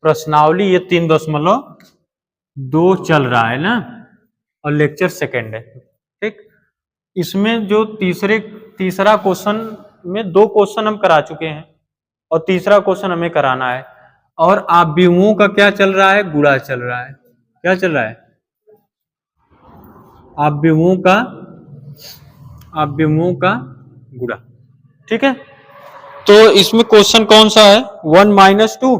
प्रश्नावली ये 3.2 चल रहा है ना, और लेक्चर सेकेंड है। ठीक, इसमें जो तीसरा क्वेश्चन में 2 क्वेश्चन हम करा चुके हैं और तीसरा क्वेश्चन हमें कराना है। और आव्यूहों का क्या चल रहा है? गुणा चल रहा है। क्या चल रहा है? आव्यूहों का गुणा। ठीक है, तो इसमें क्वेश्चन कौन सा है? 1 - 2,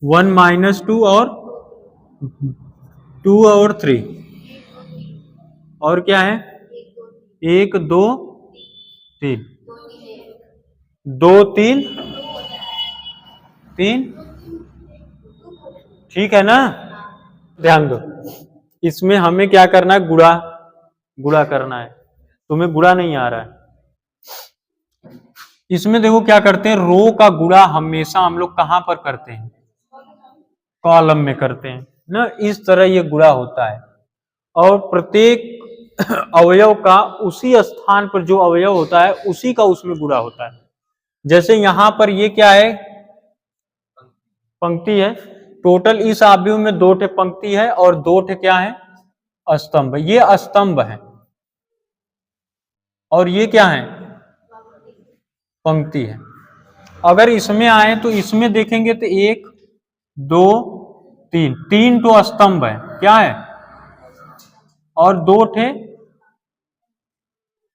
1 - 2 और 2 और 3, और क्या है? 1 2 3, 2 3 3। ठीक है ना? ध्यान दो, इसमें हमें क्या करना है? गुणा करना है। तुम्हें गुणा नहीं आ रहा है। इसमें देखो क्या करते हैं, रो का गुणा हमेशा हम लोग कहां पर करते हैं? कॉलम में करते हैं ना। इस तरह ये गुणा होता है, और प्रत्येक अवयव का उसी स्थान पर जो अवयव होता है उसी का उसमें गुणा होता है। जैसे यहां पर ये क्या है? पंक्ति है। टोटल इस आव्यूह में 2 ठे पंक्ति है और 2 ठे क्या है? स्तंभ। ये स्तंभ है और ये क्या है? पंक्ति है। अगर इसमें आए तो इसमें देखेंगे तो 1 2 3, 3 तो स्तंभ है, क्या है? और 2 ठे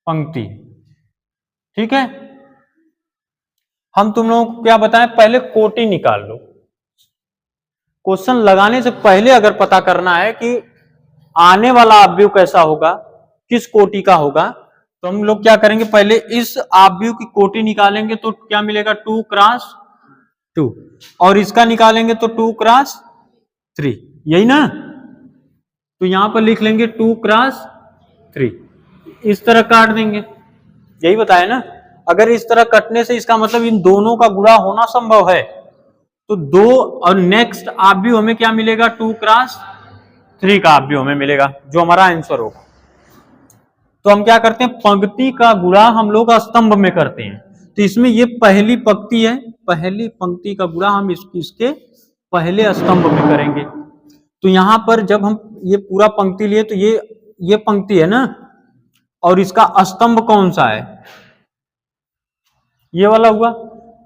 पंक्ति। ठीक है, हम तुम लोगों को क्या बताएं? पहले कोटि निकाल लो। क्वेश्चन लगाने से पहले अगर पता करना है कि आने वाला आव्यूह कैसा होगा, किस कोटि का होगा, तो हम लोग क्या करेंगे? पहले इस आव्यूह की कोटि निकालेंगे तो क्या मिलेगा? 2 × 2, और इसका निकालेंगे तो 2 × 3, यही ना? तो यहां पर लिख लेंगे 2 × 3, इस तरह काट देंगे। यही बताया ना। अगर इस तरह कटने से इसका मतलब इन दोनों का गुणा होना संभव है, तो 2 और नेक्स्ट आव्यूह हमें क्या मिलेगा? 2 × 3 का आव्यूह हमें मिलेगा, जो हमारा आंसर होगा। तो हम क्या करते हैं? पंक्ति का गुणा हम लोग स्तंभ में करते हैं। तो इसमें ये पहली पंक्ति है, पहली पंक्ति का गुणा हम इसके पहले स्तंभ में करेंगे। तो यहां पर जब हम ये पूरा पंक्ति लिए तो ये पंक्ति है ना, और इसका स्तंभ कौन सा है? ये वाला हुआ।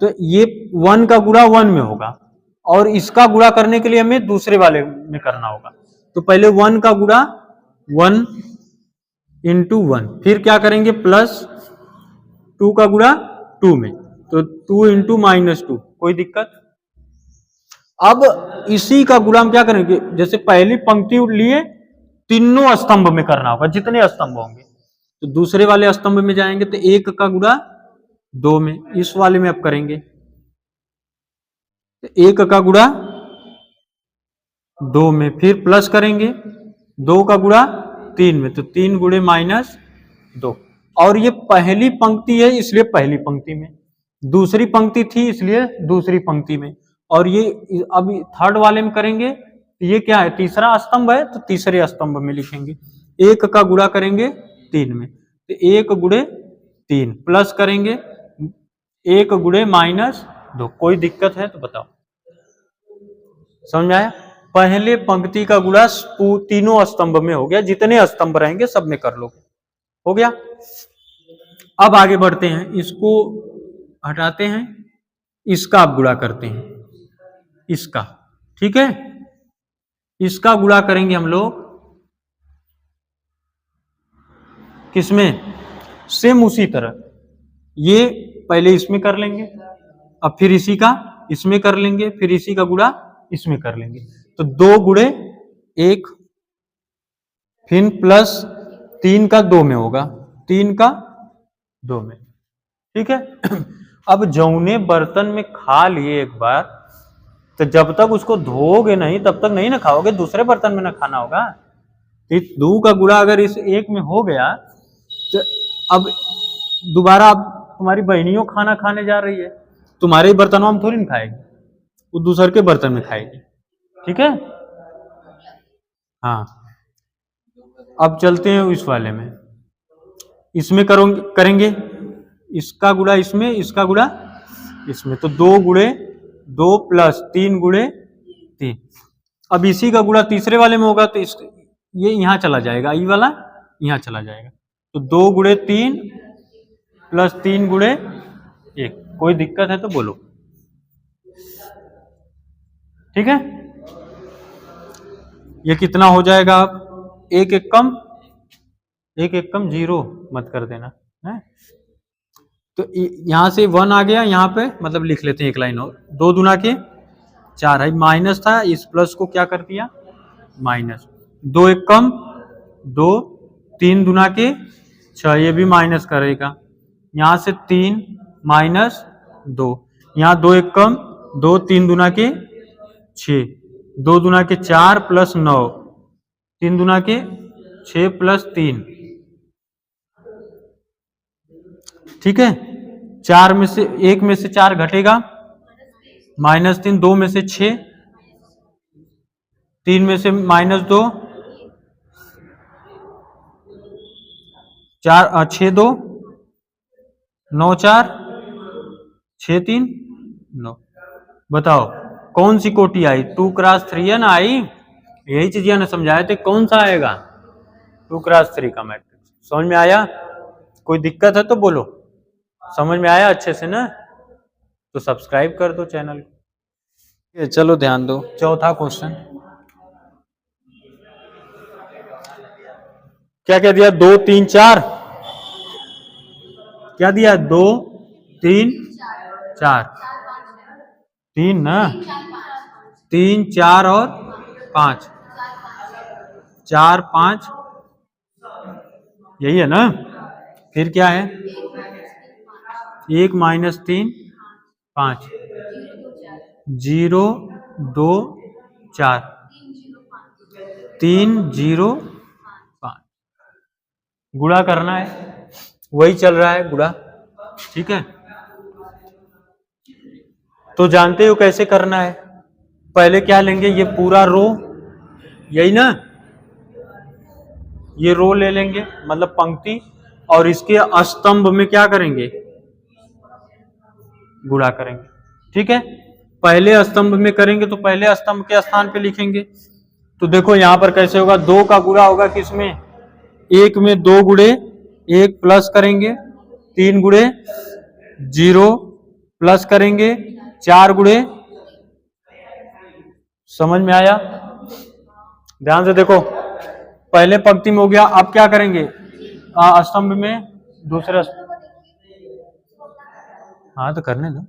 तो ये 1 का गुणा 1 में होगा, और इसका गुणा करने के लिए हमें दूसरे वाले में करना होगा। तो पहले 1 का गुणा 1 × 1, फिर क्या करेंगे? प्लस 2 का गुणा 2 में, तो 2 × -2। कोई दिक्कत? अब इसी का गुणा हम क्या करेंगे? जैसे पहली पंक्ति लिए, तीनों स्तंभ में करना होगा, जितने स्तंभ होंगे। तो दूसरे वाले स्तंभ में जाएंगे तो 1 का गुणा 2 में, इस वाले में अब करेंगे तो 1 का गुणा 2 में, फिर प्लस करेंगे 2 का गुणा 3 में, तो 3 गुणे -2। और ये पहली पंक्ति है इसलिए पहली पंक्ति में, दूसरी पंक्ति थी इसलिए दूसरी पंक्ति में, और ये अब थर्ड वाले में करेंगे तो ये क्या है? तीसरा स्तंभ है, तो तीसरे स्तंभ में लिखेंगे। 1 का गुणा करेंगे 3 में, तो 1 गुणे 3, प्लस करेंगे 1 गुणे -2। कोई दिक्कत है तो बताओ। समझ में आया? पहले पंक्ति का गुणा तीनों स्तंभ में हो गया, जितने स्तंभ रहेंगे सब में कर लो। हो गया। अब आगे बढ़ते हैं, इसको हटाते हैं, इसका अब गुणा करते हैं, इसका। ठीक है, इसका गुणा करेंगे हम लोग किसमें? सेम उसी तरह, ये पहले इसमें कर लेंगे, अब फिर इसी का इसमें कर लेंगे, फिर इसी का गुणा इसमें कर लेंगे। तो 2 गुणे 1, फिर प्लस 3 का 2 में होगा, 3 का 2 में। ठीक है। अब जौने बर्तन में खा लिए एक बार, तो जब तक उसको धोओगे नहीं तब तक नहीं ना खाओगे, दूसरे बर्तन में ना खाना होगा। 2 का गुणा अगर इस 1 में हो गया तो अब दोबारा अब तुम्हारी बहनियों खाना खाने जा रही है, तुम्हारे बर्तनों में थोड़ी ना खाएगी, वो दूसरे के बर्तन में खाएगी। ठीक है। हाँ, अब चलते हैं इस वाले में, इसमें करेंगे इसका गुणा इसमें, इसका गुणा इसमें, तो 2 गुणे 2 प्लस 3 गुणे 3। अब इसी का गुणा तीसरे वाले में होगा तो ये यहां चला जाएगा, ई वाला यहां चला जाएगा, तो 2 गुणे 3 प्लस 3 गुणे 1। कोई दिक्कत है तो बोलो, ठीक है। ये कितना हो जाएगा? अब एक एक कम 0 मत कर देना है। तो यहां से 1 आ गया, यहां पे मतलब लिख लेते हैं एक लाइन और, 2 दूना के 4 है, माइनस था, इस प्लस को क्या कर दिया माइनस, 2 एक कम 2, 3 दूना के 6, ये भी माइनस करेगा, यहां से 3 माइनस 2, यहां 2 एक कम 2, 3 दूना के 6, 2 दूना के 4 प्लस 9, 3 दूना के 6 प्लस 3, ठीक है। 4 में से 1 में से 4 घटेगा -3, 2 में से 6, 3 में से -2, 6 2 9 4 6 3 9। बताओ कौन सी कोटि आई? 2 क्रॉस 3 है ना आई, यही चीजें ना समझाए थे, कौन सा आएगा 2 क्रॉस 3 का मैट्रिक्स। समझ में आया? कोई दिक्कत है तो बोलो, समझ में आया अच्छे से ना? तो सब्सक्राइब कर दो चैनल को। चलो ध्यान दो, चौथा क्वेश्चन क्या क्या दिया? 2 3 4, क्या दिया? 2 3 4, 3 ना, 3 4 और 5, 4 5, यही है ना। फिर क्या है? 1 -3 5, 0 2 4, 3 0 5। गुणा करना है, वही चल रहा है गुणा, ठीक है। तो जानते हो कैसे करना है? पहले क्या लेंगे? ये पूरा रो, यही ना, ये रो ले लेंगे मतलब पंक्ति, और इसके स्तंभ में क्या करेंगे? गुणा करेंगे, ठीक है। पहले स्तंभ में करेंगे तो पहले स्तंभ के स्थान पे लिखेंगे। तो देखो यहां पर कैसे होगा? 2 का गुणा होगा किसमें? 1 में 2 गुणे 1 प्लस करेंगे, 3 गुणे 0 प्लस करेंगे, 4 गुणे, समझ में आया? ध्यान से देखो, पहले पंक्ति में हो गया, अब क्या करेंगे? स्तंभ में दूसरा, हाँ तो करने दो।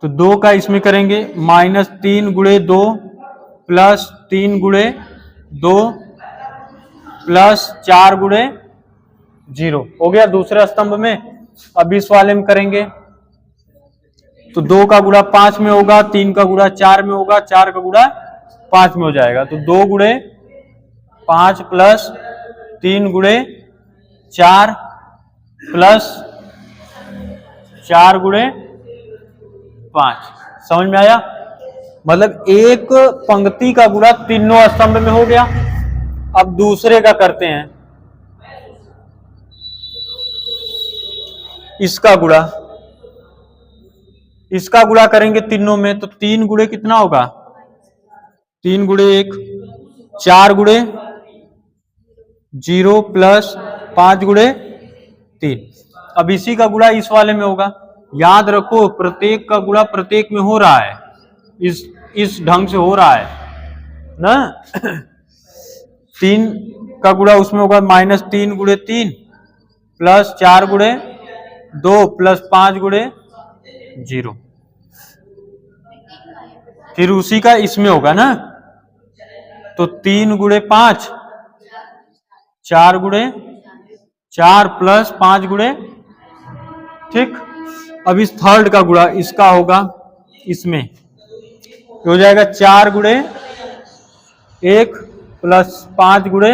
तो 2 का इसमें करेंगे, -3 गुणे 2 प्लस 3 गुणे 2 प्लस 4 गुणे 0 हो गया दूसरे स्तंभ में। अब इस वाले में करेंगे तो 2 का गुणा 5 में होगा, 3 का गुणा 4 में होगा, 4 का गुणा 5 में हो जाएगा। तो 2 गुणे 5 प्लस 3 गुणे 4 प्लस 4 गुणे 5। समझ में आया? मतलब एक पंक्ति का गुणा तीनों स्तंभ में हो गया। अब दूसरे का करते हैं, इसका गुणा, इसका गुणा करेंगे तीनों में, तो 3 गुणे कितना होगा? 3 गुणे 1 4 गुणे 0 प्लस 5 गुणे 3। अब इसी का गुणा इस वाले में होगा। याद रखो प्रत्येक का गुणा प्रत्येक में हो रहा है, इस ढंग से हो रहा है ना। 3 का गुणा उसमें होगा -3 गुणे 3 प्लस 4 गुणे 2 प्लस 5 गुणे 0। फिर उसी का इसमें होगा ना, तो 3 गुणे 5 4 गुणे 4 प्लस 5 गुणे, ठीक। अब इस थर्ड का गुणा इसका होगा इसमें, हो जाएगा 4 गुणे 1 प्लस 5 गुणे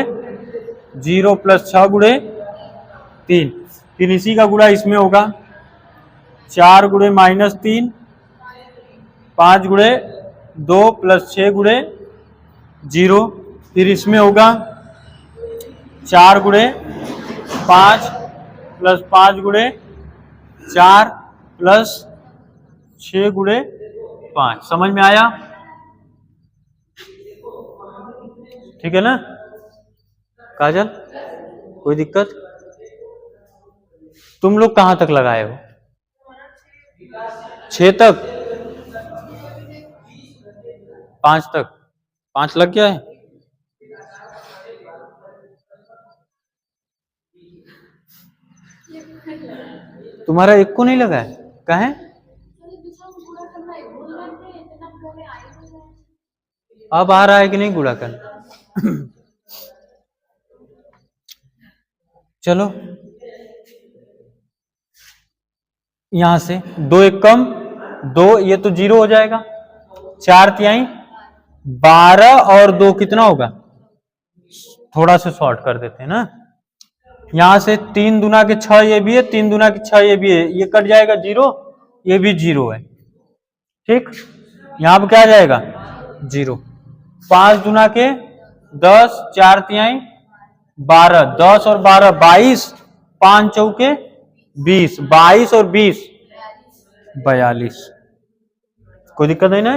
0 प्लस 6 गुणे 3। फिर इसी का गुणा इसमें होगा 4 गुणे -3 5 गुणे 2 प्लस 6 गुणे 0। फिर इसमें होगा 4 गुणे 5 प्लस 5 गुणे 4 प्लस 6 गुणे 5। समझ में आया? ठीक है ना काजल, कोई दिक्कत? तुम लोग कहां तक लगाए हो? 6 तक? 5 तक? 5 लग गया है? तुम्हारा एक को नहीं लगा है? कहे अब आ रहा है कि नहीं गुणा करना? चलो यहां से 2 एक कम 2, ये तो 0 हो जाएगा। 4 तिहाई 12 और 2 कितना होगा? थोड़ा सा शॉर्ट कर देते हैं ना। यहां से 3 दूना के 6 ये भी है, 3 दूना के 6 ये भी है, ये कट जाएगा 0, ये भी 0 है। ठीक, यहां पर क्या आ जाएगा? 0। 5 दूना के 10, 4 तिहाई 12, 10 और 12 22, 5 चौके 20, 22 और 20 42। कोई दिक्कत नहीं ना?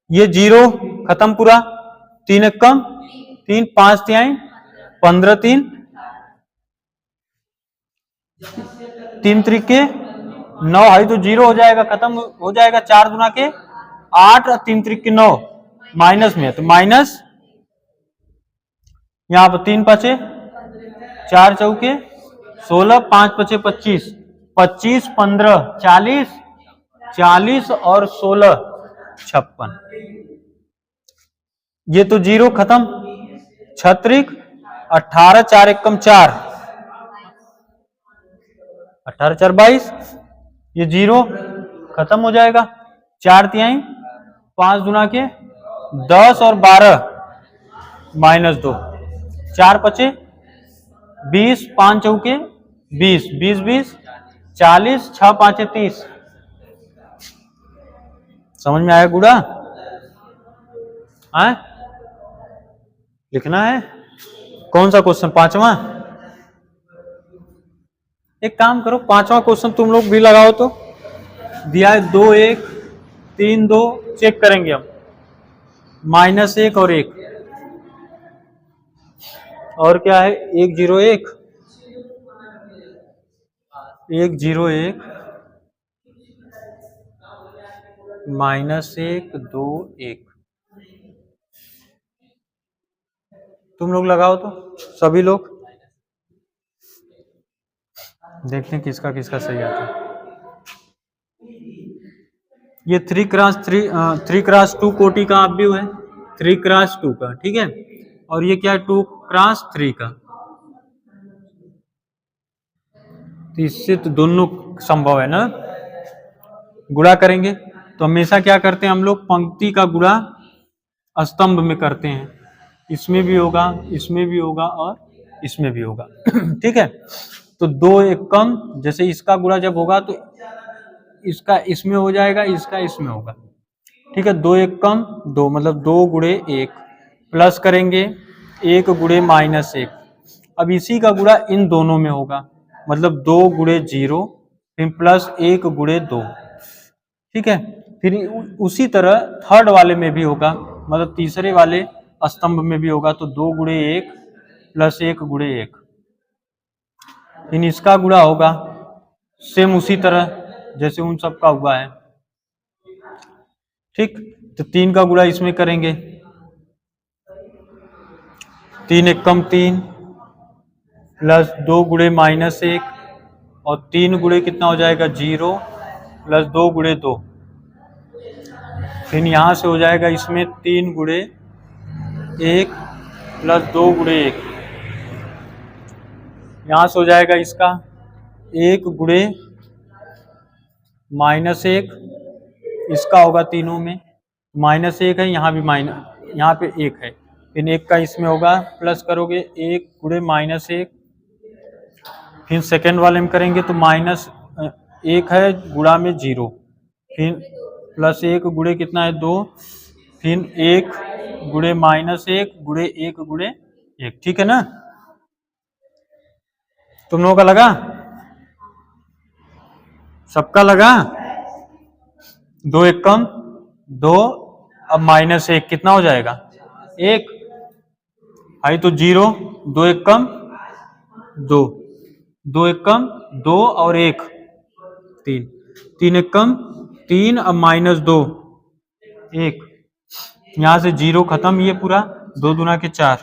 ये 0 खत्म पूरा। 3 एक कम 3, 5 तिहाई 15, 3 त्रिके 9 है तो 0 हो जाएगा, खत्म हो जाएगा। 4 दूना के 8 और 3 त्रिके 9, माइनस में तो माइनस। यहां पर 3 पचे 4 चौके 16, 5 पचे 25, 25 15 40, 40 और 16 56। ये तो 0 खत्म। 36 18, 4 एक कम 4, 18 4 22, ये 0 खत्म हो जाएगा। 4 तिहाई 5 दूना के 10 और 12 -2, 4 पचे 20, 5 चौके 20, 20 20 40, 6 5 30। समझ में आया गुड़ा? आए लिखना है। कौन सा क्वेश्चन? 5वां। एक काम करो, 5वां क्वेश्चन तुम लोग भी लगाओ तो। दिया है 2 1 3 2, चेक करेंगे हम। -1 और 1, और क्या है? 1 0 1, 1 0 1, -1 2 1। तुम लोग लगाओ तो, सभी लोग देखते हैं किसका किसका सही आता है। ये 3x2 कोटि का आप भी है, 3x2 का, ठीक है। और ये क्या है? 2x3 का। तो इससे तो दोनों संभव है ना। गुणा करेंगे तो हमेशा क्या करते हैं हम लोग? पंक्ति का गुणा स्तंभ में करते हैं। इसमें भी होगा, इसमें भी होगा और इसमें भी होगा। ठीक है, तो 2 एक कम, जैसे इसका गुणा जब होगा तो इसका इसमें हो जाएगा, इसका इसमें होगा। ठीक है, 2 एक कम 2, मतलब 2 गुणे 1, प्लस करेंगे 1 गुणे -1। अब इसी का गुणा इन दोनों में होगा, मतलब 2 गुणे 0, फिर प्लस 1 गुणे 2। ठीक है, फिर उसी तरह थर्ड वाले में भी होगा, मतलब तीसरे वाले स्तंभ में भी होगा, तो 2 गुणे 1 प्लस 1 गुणे 1। इन इसका गुणा होगा सेम उसी तरह जैसे उन सब का हुआ है। ठीक, तो 3 का गुणा इसमें करेंगे, 3 एक कम 3, प्लस 2 गुणे -1, और 3 गुणे कितना हो जाएगा? 0, प्लस 2 गुणे 2। फिर यहां से हो जाएगा इसमें 3 गुणे 1 प्लस 2 गुणे 1। यहां से हो जाएगा इसका 1 गुणे -1, इसका होगा तीनों में -1 है, यहाँ भी यहाँ पे 1 है, फिर 1 का इसमें होगा, प्लस करोगे 1 गुणे -1, फिर सेकेंड वाले में करेंगे तो -1 है, गुणा में 0, फिर प्लस 1 गुणे कितना है? 2, फिर 1 गुणे -1 गुणे 1 गुणे 1। ठीक है ना? तुम लोगों का लगा? सबका लगा? दो एक कम दो, अब माइनस एक कितना हो जाएगा? एक। आई तो जीरो, दो एक कम दो, दो एक कम दो और एक तीन, तीन एक कम तीन, अब माइनस दो एक, यहां से जीरो खत्म, ये पूरा दो दूना के चार,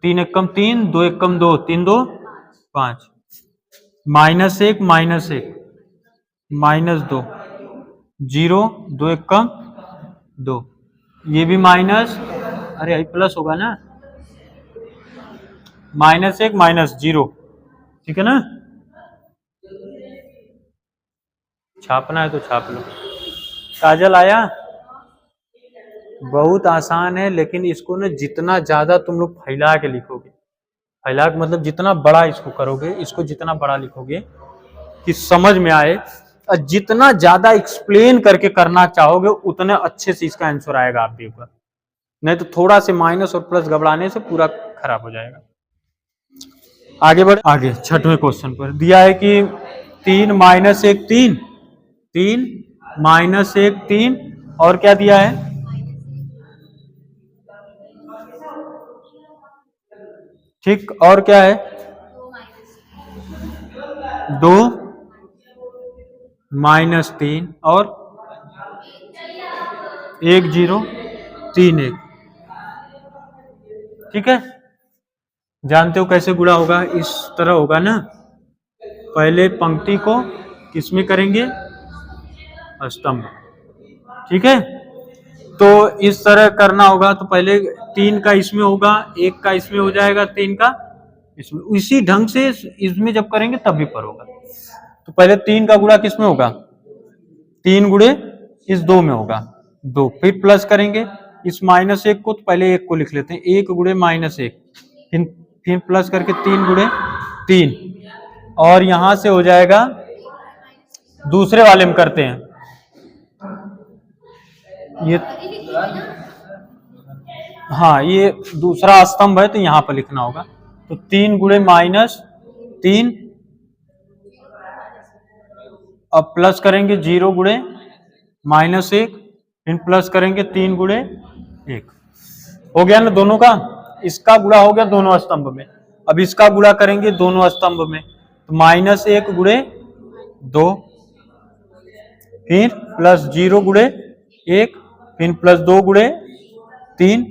तीन एक कम तीन, दो एक कम दो, तीन दो पांच, माइनस एक माइनस दो, जीरो, दो एक कम दो, ये भी माइनस, अरे आई प्लस होगा ना, माइनस एक माइनस जीरो, ठीक है ना। छापना है तो छाप लो। काजल आया? बहुत आसान है, लेकिन इसको ना जितना ज्यादा तुम लोग फैला के लिखोगे, फैला के मतलब जितना बड़ा इसको करोगे, इसको जितना बड़ा लिखोगे कि समझ में आए, और जितना ज्यादा एक्सप्लेन करके करना चाहोगे उतने अच्छे से इसका आंसर आएगा आप भी ऊपर, नहीं तो थोड़ा से माइनस और प्लस घबराने से पूरा खराब हो जाएगा। आगे बढ़े, आगे छठवें क्वेश्चन पर दिया है कि तीन माइनस एक तीन, तीन माइनस एक तीन, और क्या दिया है? ठीक, और क्या है? दो माइनस तीन, और एक जीरो तीन एक, ठीक है। जानते हो कैसे गुणा होगा? इस तरह होगा ना, पहले पंक्ति को किसमें करेंगे? स्तंभ, ठीक है। तो इस तरह करना होगा, तो पहले तीन का इसमें होगा, एक का इसमें हो जाएगा, तीन का इसमें, इसी ढंग से इसमें जब करेंगे तब भी पर होगा। तो पहले तीन का गुणा किसमें होगा? तीन गुणे इस दो में होगा, दो, फिर प्लस करेंगे इस माइनस एक को, तो पहले एक को लिख लेते हैं, एक गुणे माइनस एक, फिर प्लस करके तीन गुणे तीन, और यहां से हो जाएगा, दूसरे वाले में करते हैं ये, हाँ ये दूसरा स्तंभ है तो यहां पर लिखना होगा। तो तीन गुणे माइनस तीन, अब प्लस करेंगे जीरो गुणे माइनस एक, फिर प्लस करेंगे तीन गुणे एक, हो गया ना दोनों का। इसका गुणा हो गया दोनों स्तंभ में, अब इसका गुणा करेंगे दोनों स्तंभ में, तो माइनस एक गुणे दो, फिर प्लस जीरो गुणे एक, फिर प्लस दो गुणे तीन,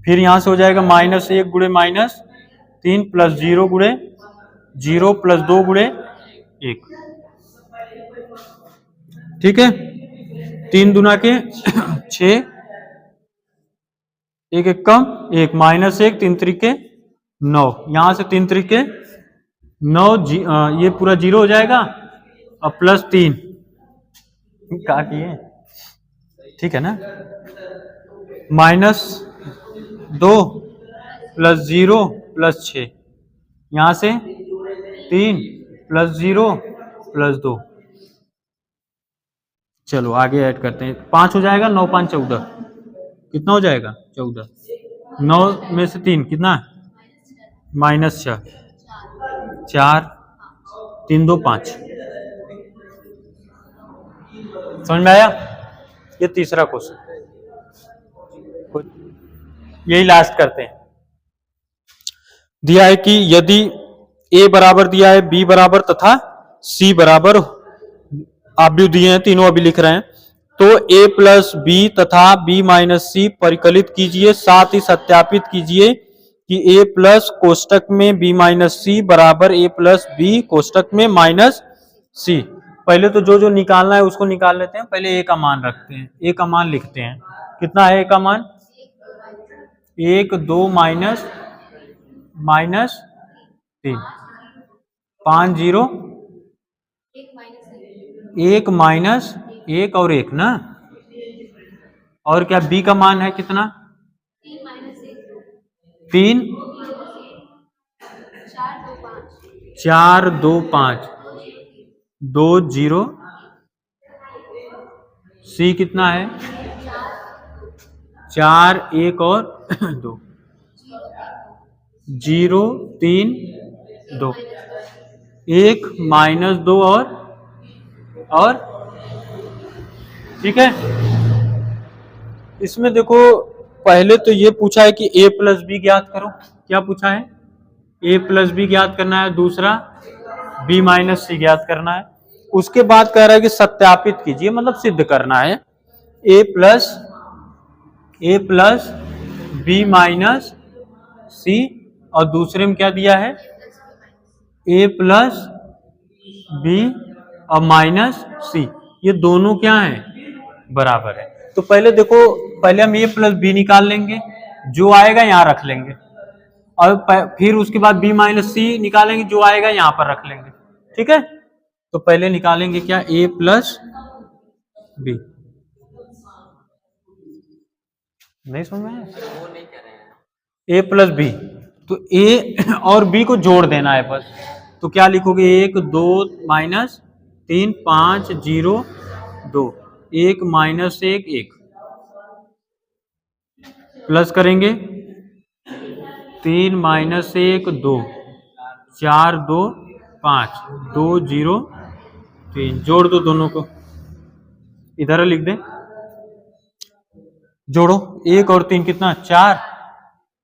फिर यहां से हो जाएगा माइनस एक गुणे माइनस तीन, प्लस जीरो गुणे जीरो, प्लस दो गुणे एक, ठीक है। तीन दुना के छह, एक एक कम एक, माइनस एक, तीन तरीके नौ, यहां से तीन तरीके नौ, ये पूरा जीरो हो जाएगा, और प्लस तीन, क्या किए, ठीक है ना, माइनस दो प्लस जीरो प्लस छ, यहां से तीन प्लस जीरो प्लस दो, चलो आगे ऐड करते हैं, पांच हो जाएगा, नौ पांच चौदह, कितना हो जाएगा? चौदह, नौ में से तीन कितना? माइनस छह, चार, तीन दो पांच, समझ में आया? ये तीसरा क्वेश्चन, यही लास्ट करते हैं। दिया है कि यदि a बराबर दिया है, b बराबर तथा c बराबर, आप भी दिए हैं तीनों अभी लिख रहे हैं, तो a प्लस बी तथा b माइनस सी परिकलित कीजिए, साथ ही सत्यापित कीजिए कि a प्लस कोष्टक में b माइनस सी बराबर a प्लस बी कोष्टक में माइनस सी। पहले तो जो जो निकालना है उसको निकाल लेते हैं, पहले a का मान रखते हैं, a का मान लिखते हैं, कितना है a का मान? एक, दो माइनस माइनस तीन, पांच जीरो एक माइनस एक और एक ना, और क्या b का मान है कितना? तीन, चार दो पांच, दो जीरो, c कितना है? चार एक और दो, जीरो तीन दो, एक माइनस दो और ठीक है। इसमें देखो पहले तो ये पूछा है कि a प्लस बी ज्ञात करो। क्या पूछा है? a प्लस बी ज्ञात करना है, दूसरा b माइनस सी ज्ञात करना है। उसके बाद कह रहा है कि सत्यापित कीजिए, मतलब सिद्ध करना है a प्लस बी माइनस सी, और दूसरे में क्या दिया है? a प्लस बी और माइनस सी, ये दोनों क्या है? बराबर है। तो पहले देखो, पहले हम a प्लस बी निकाल लेंगे, जो आएगा यहां रख लेंगे, और फिर उसके बाद b माइनस सी निकालेंगे, जो आएगा यहां पर रख लेंगे। ठीक है, तो पहले निकालेंगे क्या? a plus B. नहीं समझ में? a प्लस बी, तो a और b को जोड़ देना है बस। तो क्या लिखोगे? 1 2 माइनस 3 5 0 2, 1 माइनस 1 1, प्लस करेंगे 3 माइनस 1 2, 4 2 5, 2 0 3, जोड़ दो दोनों को, इधर लिख दे, जोड़ो 1 और 3 कितना? 4,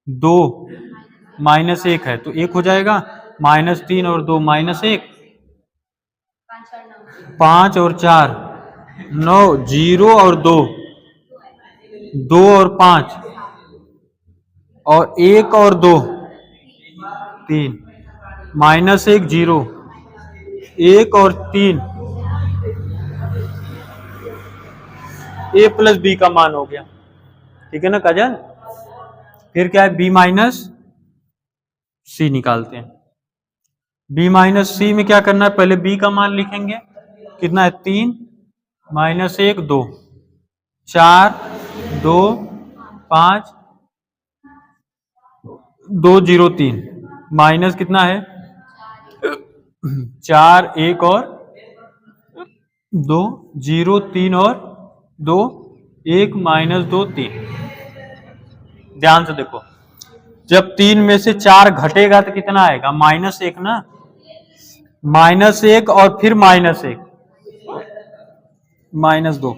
2 माइनस 1 है तो 1 हो जाएगा, माइनस 3 और 2 माइनस 1, 5 और 4 9, 0 और 2 2 और 5, और 1 और 2 3, माइनस 1 0, 1 और 3, a प्लस बी का मान हो गया। ठीक है ना काजल? फिर क्या है? b माइनस सी निकालते हैं। b माइनस सी में क्या करना है? पहले b का मान लिखेंगे, कितना है? 3 माइनस 1 2, 4 2 5 2 0 3, माइनस कितना है? 4 1 और 2 0 3 और 2 1 माइनस 2 3। ध्यान से देखो, जब 3 में से 4 घटेगा तो कितना आएगा? माइनस 1 ना, माइनस 1 और फिर माइनस 1, माइनस 2,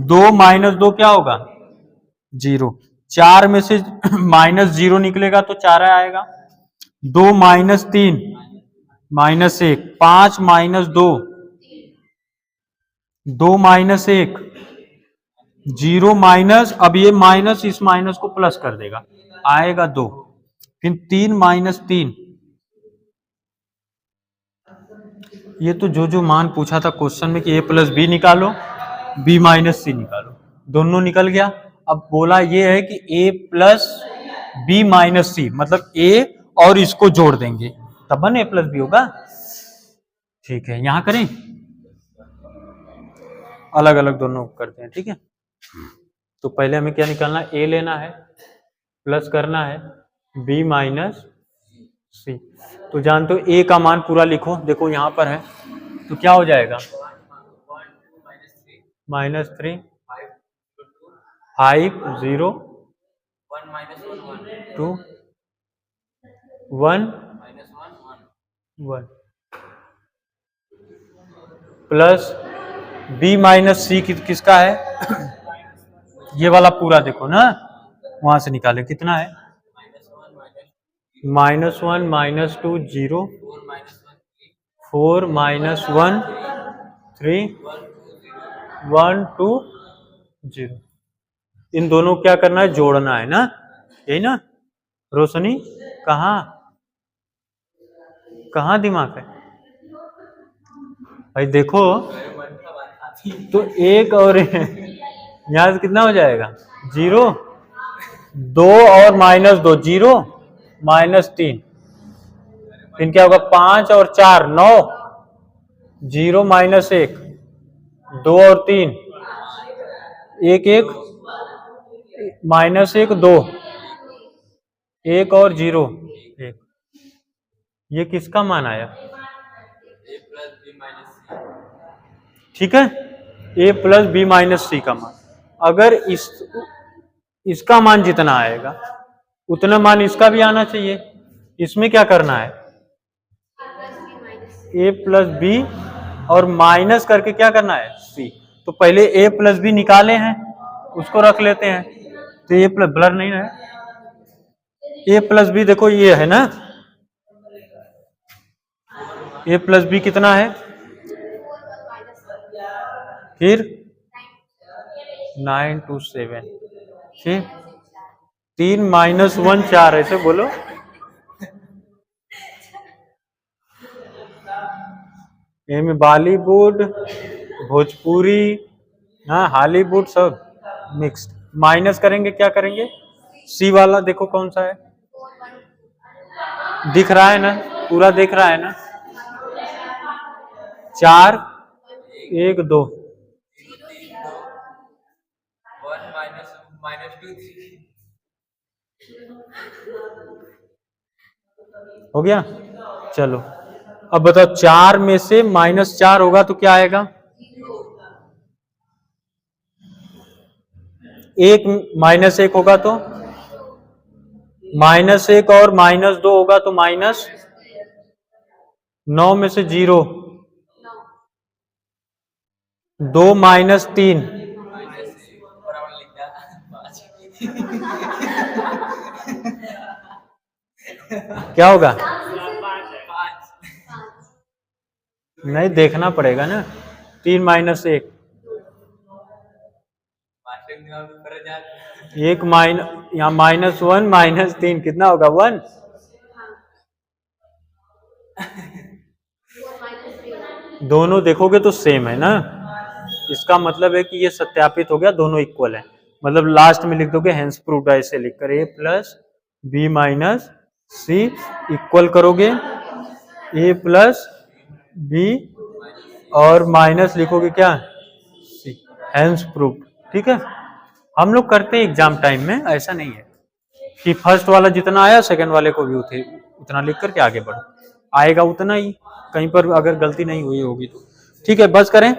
2 माइनस 2 क्या होगा? 0। 4 में से माइनस 0 निकलेगा तो 4 आएगा। 2 minus 3 minus 1, 5 minus 2 2 minus 1 0 minus, अब ये माइनस इस माइनस को प्लस कर देगा, आएगा 2, फिर 3 माइनस 3। ये तो जो मान पूछा था क्वेश्चन में कि a प्लस बी निकालो, b माइनस सी निकालो, दोनों निकल गया। अब बोला ये है कि a प्लस बी माइनस सी, मतलब a और इसको जोड़ देंगे तब न a प्लस बी होगा। ठीक है, यहां करें, अलग अलग दोनों करते हैं। ठीक है, तो पहले हमें क्या निकालना है? a लेना है, प्लस करना है b माइनस सी। तो जानते हो a का मान पूरा लिखो, देखो यहां पर है, तो क्या हो जाएगा? -3 5 0 2 1 1, प्लस b माइनस सी किसका है? ये वाला पूरा देखो ना, वहां से निकाले, कितना है? -1 -2 0, 4 -1 3 1 2 0। इन दोनों को क्या करना है? जोड़ना है ना, यही ना रोशनी? कहाँ कहाँ दिमाग है भाई? देखो तो एक और यहां से कितना हो जाएगा? 0, 2 और -2 0 -3, फिर क्या होगा? 5 और 4 9, 0 -1 2 और 3 1 1 -1 2 1 और 0 1। ये किसका मान आया? ठीक है, a प्लस बी माइनस सी का मान। अगर इसका मान जितना आएगा उतना मान इसका भी आना चाहिए। इसमें क्या करना है? a प्लस बी और माइनस करके क्या करना है? सी। तो तो पहले a प्लस बी निकाले हैं, उसको रख लेते हैं। तो a प्लस, ब्लर नहीं है, a प्लस बी देखो ये है ना, a प्लस बी कितना है, फिर 9 2 7, ठीक, 3 माइनस 1 4, ऐसे बोलो। ये में बॉलीवुड, भोजपुरी, हाँ हॉलीवुड सब मिक्स्ड। माइनस करेंगे, क्या करेंगे, सी वाला देखो कौन सा है, दिख रहा है ना, पूरा दिख रहा है ना, 4 1 2, हो गया। चलो अब बताओ, 4 में से -4 होगा तो क्या आएगा, 1 -1 होगा तो -1 और -2 होगा तो -9 में से 0, 2 -3, क्या होगा, नहीं देखना पड़ेगा ना, 3 -1, 1 यहाँ -1 -3 कितना होगा, 1। दोनों देखोगे तो सेम है ना, इसका मतलब है कि ये सत्यापित हो गया, दोनों इक्वल है। मतलब लास्ट में लिख दोगे हेंस प्रूव्ड, ऐसे लिखकर a plus B minus C equal करोगे a प्लस बी और माइनस लिखोगे क्या, सी, हेंस प्रूव्ड। ठीक है, हम लोग करते हैं एग्जाम टाइम में, ऐसा नहीं है कि फर्स्ट वाला जितना आया सेकंड वाले को भी उतना लिख करके आगे बढ़ो, आएगा उतना ही, कहीं पर अगर गलती नहीं हुई होगी तो। ठीक है, बस करें।